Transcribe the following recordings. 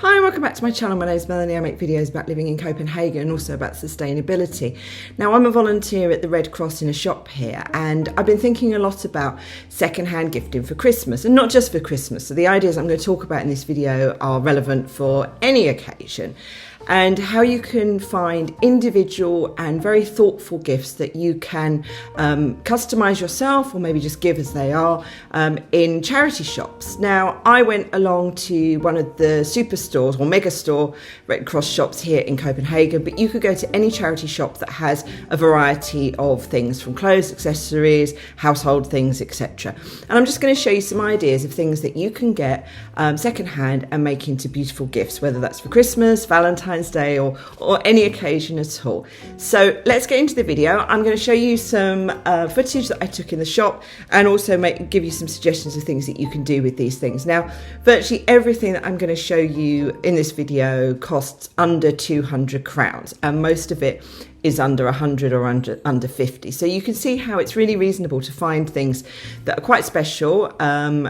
Hi, welcome back to my channel. My name is Melanie. I make videos about living in Copenhagen and also about sustainability. Now, I'm a volunteer at the Red Cross in a shop here, and I've been thinking a lot about secondhand gifting for Christmas, and not just for Christmas. So the ideas I'm going to talk about in this video are relevant for any occasion, and how you can find individual and very thoughtful gifts that you can customise yourself or maybe just give as they are in charity shops. Now, I went along to one of the superstores or megastore Red Cross shops here in Copenhagen, but you could go to any charity shop that has a variety of things from clothes, accessories, household things, etc. And I'm just going to show you some ideas of things that you can get secondhand and make into beautiful gifts, whether that's for Christmas, Valentine's Day or any occasion at all. So let's get into the video. I'm going to show you some footage that I took in the shop and also give you some suggestions of things that you can do with these things. Now, virtually everything that I'm going to show you in this video costs under 200 crowns, and most of it is under 100 or under 50. So you can see how it's really reasonable to find things that are quite special,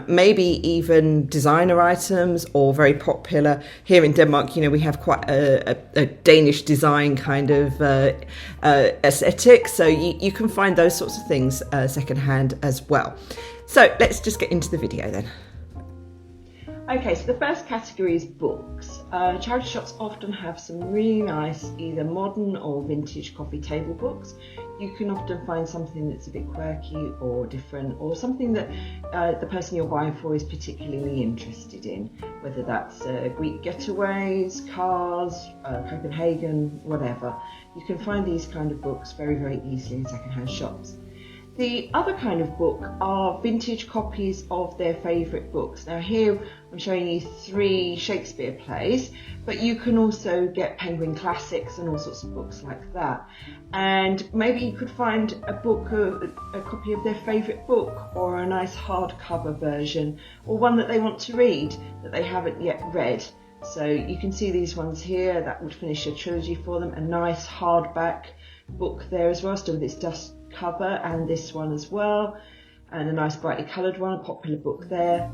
maybe even designer items or very popular. Here in Denmark, you know, we have quite a Danish design kind of aesthetic. So you can find those sorts of things secondhand as well. So let's just get into the video then. Okay, so the first category is books. Charity shops often have some really nice either modern or vintage coffee table books. You can often find something that's a bit quirky or different, or something that the person you're buying for is particularly interested in, whether that's Greek getaways, cars, Copenhagen, whatever. You can find these kind of books very, very easily in secondhand shops. The other kind of book are vintage copies of their favourite books. Now here I'm showing you 3 Shakespeare plays, but you can also get Penguin Classics and all sorts of books like that. And maybe you could find a book, a copy of their favourite book, or a nice hardcover version, or one that they want to read that they haven't yet read. So you can see these ones here, that would finish a trilogy for them. A nice hardback book there as well, still with its dust cover, and this one as well, and a nice brightly coloured one, a popular book there.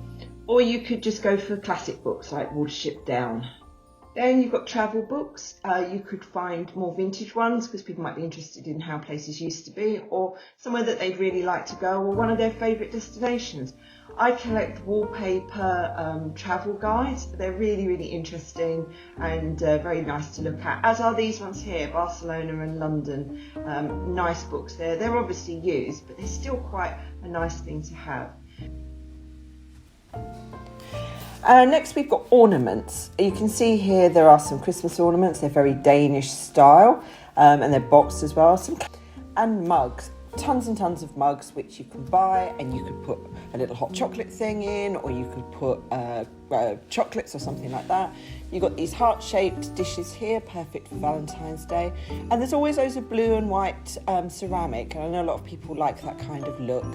Or you could just go for classic books like Watership Down. Then you've got travel books. You could find more vintage ones because people might be interested in how places used to be, or somewhere that they'd really like to go, or one of their favourite destinations. I collect wallpaper travel guides. They're really, really interesting and very nice to look at, as are these ones here, Barcelona and London. Nice books there. They're obviously used, but they're still quite a nice thing to have. Next we've got ornaments. You can see here there are some Christmas ornaments. They're very Danish style, and they're boxed as well. And mugs. Tons and tons of mugs which you can buy, and you could put a little hot chocolate thing in, or you could put chocolates or something like that. You've got these heart-shaped dishes here, perfect for Valentine's Day. And there's always those of blue and white ceramic, and I know a lot of people like that kind of look.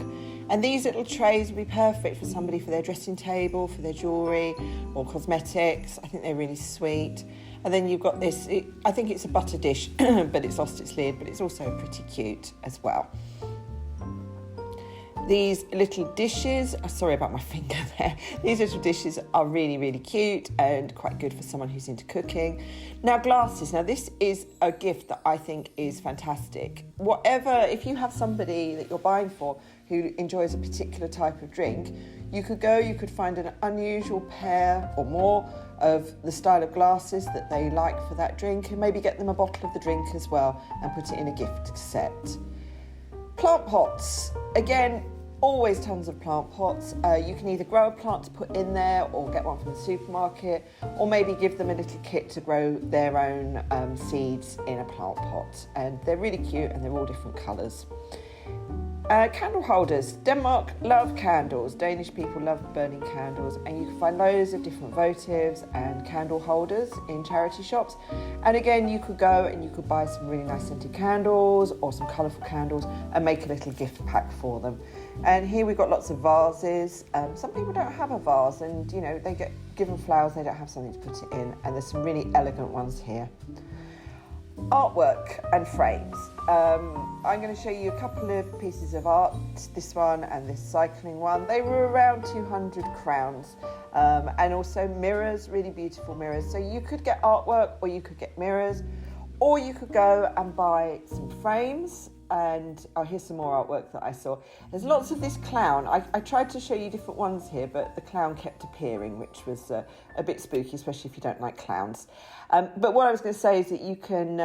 And these little trays would be perfect for somebody for their dressing table, for their jewellery or cosmetics. I think they're really sweet. And then you've got this, I think it's a butter dish, but it's lost its lid, but it's also pretty cute as well. These little dishes, sorry about my finger there, these little dishes are really, really cute and quite good for someone who's into cooking. Now, glasses. Now, this is a gift that I think is fantastic. If you have somebody that you're buying for who enjoys a particular type of drink, you could find an unusual pair or more of the style of glasses that they like for that drink, and maybe get them a bottle of the drink as well and put it in a gift set. Plant pots. Again, always tons of plant pots. You can either grow a plant to put in there or get one from the supermarket, or maybe give them a little kit to grow their own seeds in a plant pot. And they're really cute, and they're all different colours. Candle holders. Denmark love candles. Danish people love burning candles, and you can find loads of different votives and candle holders in charity shops. And again, you could go and you could buy some really nice scented candles or some colourful candles and make a little gift pack for them. And here we've got lots of vases. Some people don't have a vase, and you know, they get given flowers, they don't have something to put it in, and there's some really elegant ones here. Artwork and frames. I'm going to show you a couple of pieces of art, this one and this cycling one. They were around 200 crowns, and also mirrors, really beautiful mirrors. So you could get artwork, or you could get mirrors, or you could go and buy some frames. And here's some more artwork that I saw. There's lots of this clown. I tried to show you different ones here, but the clown kept appearing, which was a bit spooky, especially if you don't like clowns. But what I was going to say is that you can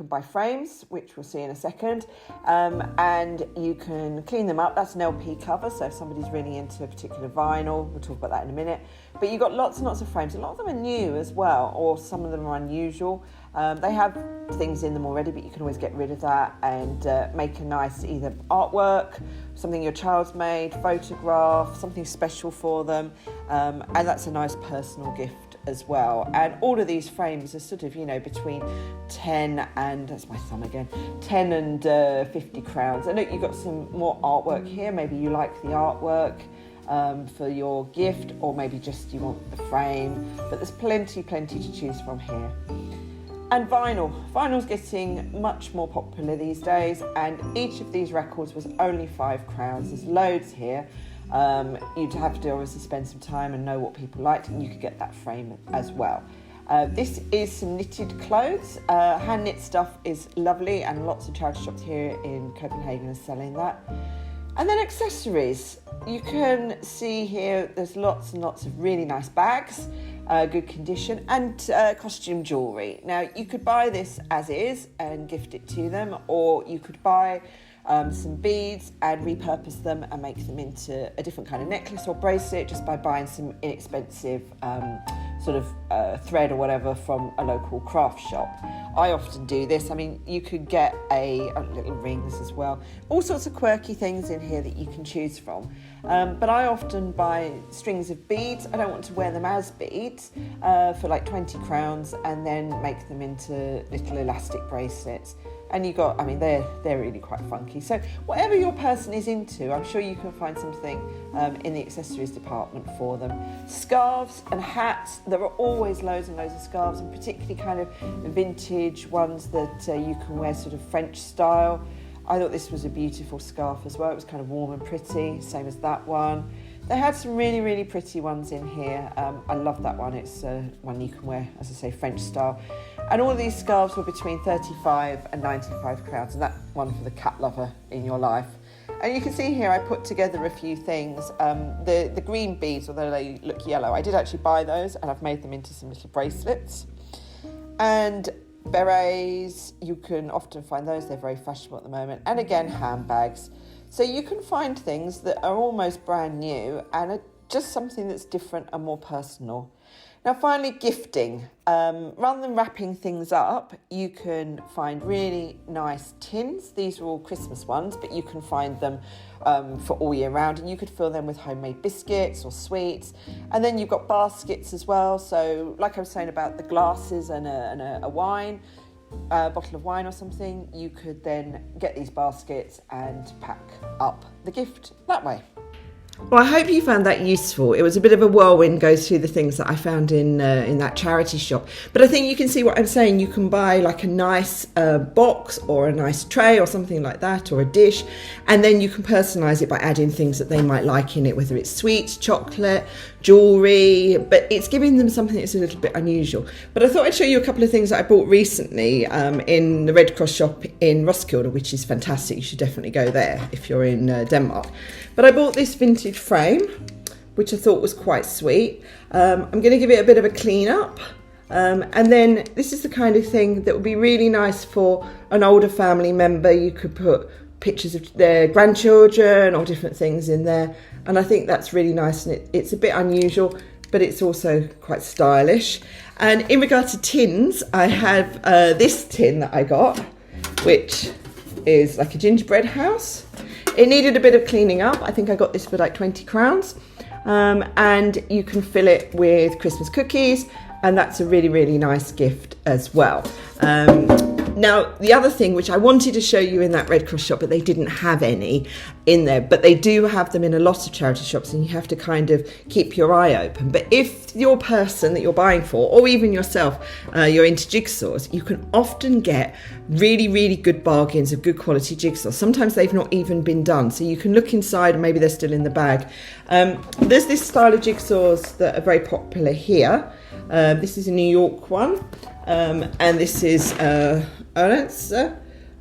buy frames, which we'll see in a second, and you can clean them up. That's an LP cover, so if somebody's really into a particular vinyl, we'll talk about that in a minute. But you've got lots and lots of frames. A lot of them are new as well, or some of them are unusual. They have things in them already, but you can always get rid of that and make a nice either artwork, something your child's made, photograph, something special for them, and that's a nice personal gift as well. And all of these frames are sort of, you know, between 10 and, that's my thumb again, 10 and 50 crowns. And look, you've got some more artwork here. Maybe you like the artwork for your gift, or maybe just you want the frame, but there's plenty to choose from here. And vinyl. Vinyl's getting much more popular these days, and each of these records was only 5 crowns. There's loads here. You'd have to obviously spend some time and know what people liked, and you could get that frame as well. This is some knitted clothes. Hand knit stuff is lovely, and lots of charity shops here in Copenhagen are selling that. And then accessories. You can see here there's lots and lots of really nice bags, good condition, and costume jewellery. Now, you could buy this as is and gift it to them, or you could buy some beads and repurpose them and make them into a different kind of necklace or bracelet just by buying some inexpensive sort of thread or whatever from a local craft shop. I often do this. I mean, you could get little rings as well. All sorts of quirky things in here that you can choose from. But I often buy strings of beads. I don't want to wear them as beads for like 20 crowns, and then make them into little elastic bracelets. And they're really quite funky. So whatever your person is into, I'm sure you can find something in the accessories department for them. Scarves and hats, there are always loads and loads of scarves, and particularly kind of vintage ones that you can wear sort of French style. I thought this was a beautiful scarf as well. It was kind of warm and pretty, same as that one. They had some really pretty ones in here. I love that one. It's one you can wear, as I say, French style. And all of these scarves were between 35 and 95 crowns, and that one for the cat lover in your life. And you can see here I put together a few things. The green beads, although they look yellow, I did actually buy those, and I've made them into some little bracelets. And berets, you can often find those. They're very fashionable at the moment. And again, handbags. So you can find things that are almost brand new and are just something that's different and more personal. Now, finally, gifting. Rather than wrapping things up, you can find really nice tins. These are all Christmas ones, but you can find them for all year round, and you could fill them with homemade biscuits or sweets. And then you've got baskets as well. So like I was saying about the glasses and a wine, a bottle of wine or something, you could then get these baskets and pack up the gift that way. Well, I hope you found that useful. It was a bit of a whirlwind go through the things that I found in that charity shop. But I think you can see what I'm saying. You can buy like a nice box or a nice tray or something like that, or a dish, and then you can personalise it by adding things that they might like in it, whether it's sweets, chocolate, jewellery, but it's giving them something that's a little bit unusual. But I thought I'd show you a couple of things that I bought recently in the Red Cross shop in Roskilde, which is fantastic. You should definitely go there if you're in Denmark. But I bought this vintage frame, which I thought was quite sweet. I'm going to give it a bit of a clean up. And then this is the kind of thing that would be really nice for an older family member. You could put pictures of their grandchildren or different things in there. And I think that's really nice. And it's a bit unusual, but it's also quite stylish. And in regard to tins, I have this tin that I got, which is like a gingerbread house. It needed a bit of cleaning up. I think I got this for like 20 crowns. And you can fill it with Christmas cookies, and that's a really nice gift as well. Now, the other thing which I wanted to show you in that Red Cross shop, but they didn't have any in there, but they do have them in a lot of charity shops, and you have to kind of keep your eye open. But if your person that you're buying for, or even yourself, you're into jigsaws, you can often get really, really good bargains of good quality jigsaws. Sometimes they've not even been done, so you can look inside and maybe they're still in the bag. There's this style of jigsaws that are very popular here. This is a New York one, and this is Ornaments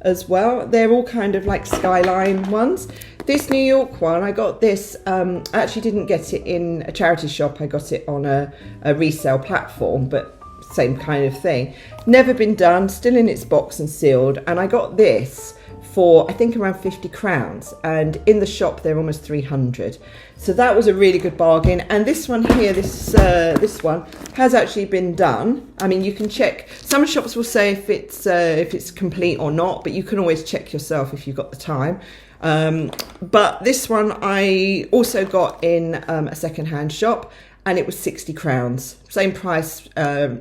as well. They're all kind of like skyline ones. This New York one, I got this, I actually didn't get it in a charity shop, I got it on a resale platform, but same kind of thing. Never been done, still in its box and sealed, and I got this for I think around 50 crowns, and in the shop they're almost 300. So that was a really good bargain. And this one here, this one has actually been done. I mean, you can check. Some shops will say if it's complete or not, but you can always check yourself if you've got the time. But this one I also got in a second-hand shop, and it was 60 crowns, same price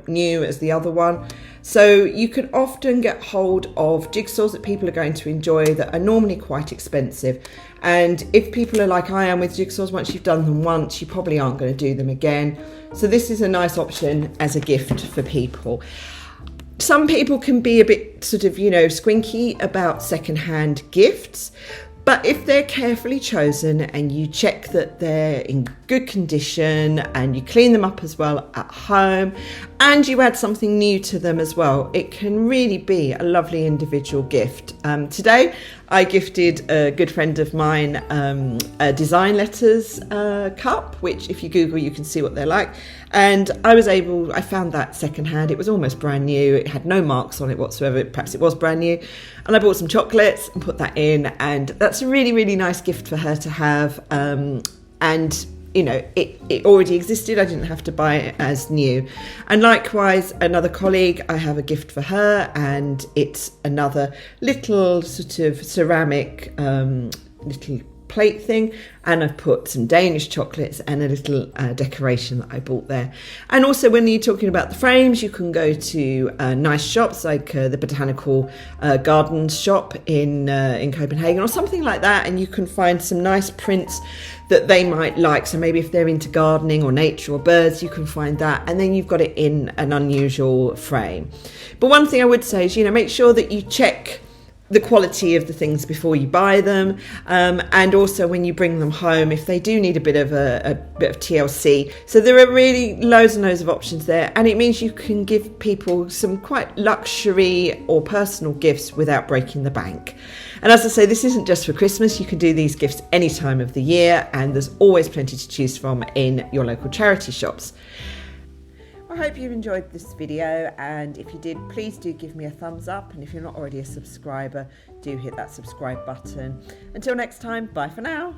new as the other one. So you can often get hold of jigsaws that people are going to enjoy that are normally quite expensive. And if people are like I am with jigsaws, once you've done them once, you probably aren't going to do them again. So this is a nice option as a gift for people. Some people can be a bit sort of, squinky about secondhand gifts. But if they're carefully chosen and you check that they're in good condition and you clean them up as well at home and you add something new to them as well, it can really be a lovely individual gift. Today I gifted a good friend of mine a design letters cup, which if you Google you can see what they're like. And I found that secondhand. It was almost brand new. It had no marks on it whatsoever. Perhaps it was brand new. And I bought some chocolates and put that in. And that's a really, really nice gift for her to have. And, it already existed. I didn't have to buy it as new. And likewise, another colleague, I have a gift for her. And it's another little sort of ceramic little plate thing, and I've put some Danish chocolates and a little decoration that I bought there. And also when you're talking about the frames, you can go to nice shops like the Botanical Gardens shop in Copenhagen or something like that, and you can find some nice prints that they might like. So maybe if they're into gardening or nature or birds, you can find that, and then you've got it in an unusual frame. But one thing I would say is, make sure that you check the quality of the things before you buy them, and also when you bring them home, if they do need a bit of TLC. So there are really loads and loads of options there, and it means you can give people some quite luxury or personal gifts without breaking the bank. And as I say, this isn't just for Christmas. You can do these gifts any time of the year, and there's always plenty to choose from in your local charity shops. I hope you've enjoyed this video, and if you did, please do give me a thumbs up, and if you're not already a subscriber, do hit that subscribe button. Until next time, bye for now.